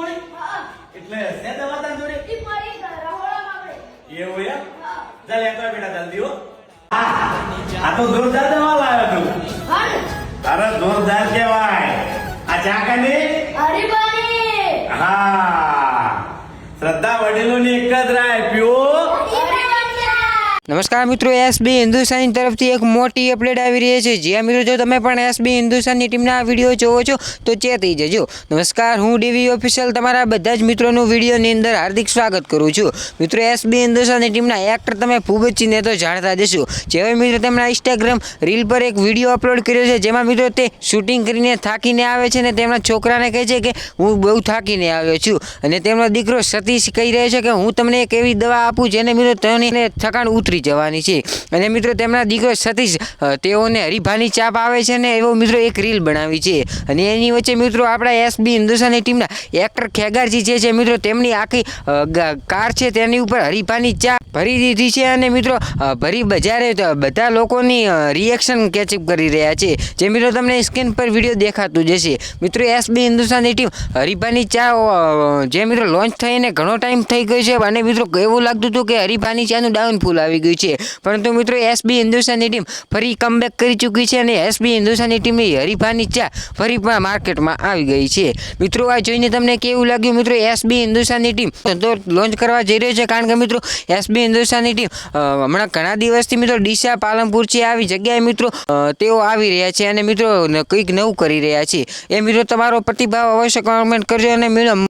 મળી એટલે છે દવા તાર જોડે એવું એમ ચાલ એક બેટા જલ્દી હો આ તો જોરદાર દવા લાવ્યો તું અરે જોરદાર કહેવાય આ ચાકાની હા શ્રદ્ધા વડીલોની એક જ રાય પીઓ નમસ્કાર મિત્રો, એસબી હિન્દુસ્તાની તરફથી એક મોટી અપડેટ આવી રહી છે. જ્યાં મિત્રો જો તમે પણ એસબી હિન્દુસ્તાની ટીમના વિડીયો જોવો છો તો ચેતી જજો. નમસ્કાર, હું ડીવી ઓફિશિયલ તમારા બધા જ મિત્રોનું વિડીયોની અંદર હાર્દિક સ્વાગત કરું છું. મિત્રો, એસબી હિન્દુસ્તાની ટીમના એક્ટર તમે ફૂબચીને તો જાણતા જશો. જેવા મિત્રો તેમના ઇન્સ્ટાગ્રામ રીલ પર એક વિડીયો અપલોડ કર્યો છે, જેમાં મિત્રો તે શૂટિંગ કરીને થાકીને આવે છે અને તેમના છોકરાને કહે છે કે હું બહુ થાકીને આવ્યો છું, અને તેમનો દીકરો સતીશ કહી રહ્યો છે કે હું તમને એક એવી દવા આપું જેને મિત્રો તેને થકાન ઉતરી જવાની છે. અને મિત્રો તેમના દીકરો સતીશ તેઓને હરીફાની ચાપ આવે છે ને એવો મિત્રો એક રીલ બનાવી છે. અને એની વચ્ચે મિત્રો આપણા એસબી હિન્દુસ્તાની ટીમના એક્ટર ખેગારજી જે છે મિત્રો તેમની આખી કાર છે તેની ઉપર હરીફાની ચા ભરી દીધી છે. અને મિત્રો ભરી બજારે બધા લોકોની રિએક્શન કેચઅપ કરી રહ્યા છે, જે મિત્રો તમને સ્ક્રીન પર વિડીયો દેખાતું જશે. મિત્રો એસબી હિન્દુસ્તાની ટીમ હરીફાની ચા જે મિત્રો લોન્ચ થઈને ઘણો ટાઈમ થઈ ગયો છે, અને મિત્રો એવું લાગતું હતું કે હરીફાની ચાનું ડાઉનફોલ આવી ગયું છે, પરંતુ મિત્રો એસબી હિન્દુસ્તાની ટીમ ફરી કમબેક કરી ચૂકી છે અને એસબી હિન્દુસ્તાની ટીમની હરીફાની ચા ફરી પણ માર્કેટમાં આવી ગઈ છે. મિત્રો આ જોઈને તમને કેવું લાગ્યું? મિત્રો એસબી હિન્દુસ્તાની ટીમ તો લોન્ચ કરવા જઈ રહ્યો છે, કારણ કે મિત્રો એસબી હિન્દુસ્તાની ટીમ હમણાં ઘણા દિવસથી મિત્રો ડીસા પાલનપુર છે આવી જગ્યાએ મિત્રો તેઓ આવી રહ્યા છે અને મિત્રો કંઈક નવું કરી રહ્યા છે. એ મિત્રો તમારો પ્રતિભાવ અવશ્ય કોમેન્ટ કરજો.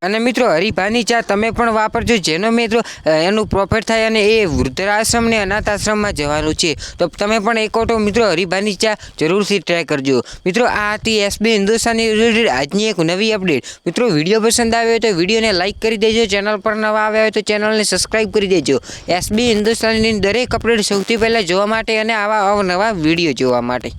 અને મિત્રો હરીફાની ચા તમે પણ વાપરજો, જેનો મિત્રો એનું પ્રોફિટ થાય અને એ વૃદ્ધાશ્રમ ને અનાથ આશ્રમમાં જવાનું છે. તો તમે પણ એક ઓટો મિત્રો હરીફાની ચા જરૂરથી ટ્રાય કરજો. મિત્રો આ હતી એસબી હિન્દુસ્તાની રિલેટેડ આજની એક નવી અપડેટ. મિત્રો વિડીયો પસંદ આવ્યો હોય તો વિડીયોને લાઇક કરી દેજો, ચેનલ પર નવા આવ્યા હોય તો ચેનલને સબસ્ક્રાઈબ કરી દેજો. એસબી હિન્દુસ્તાનીની દરેક અપડેટ સૌથી પહેલાં જોવા માટે અને આવા અવનવા વિડીયો જોવા માટે.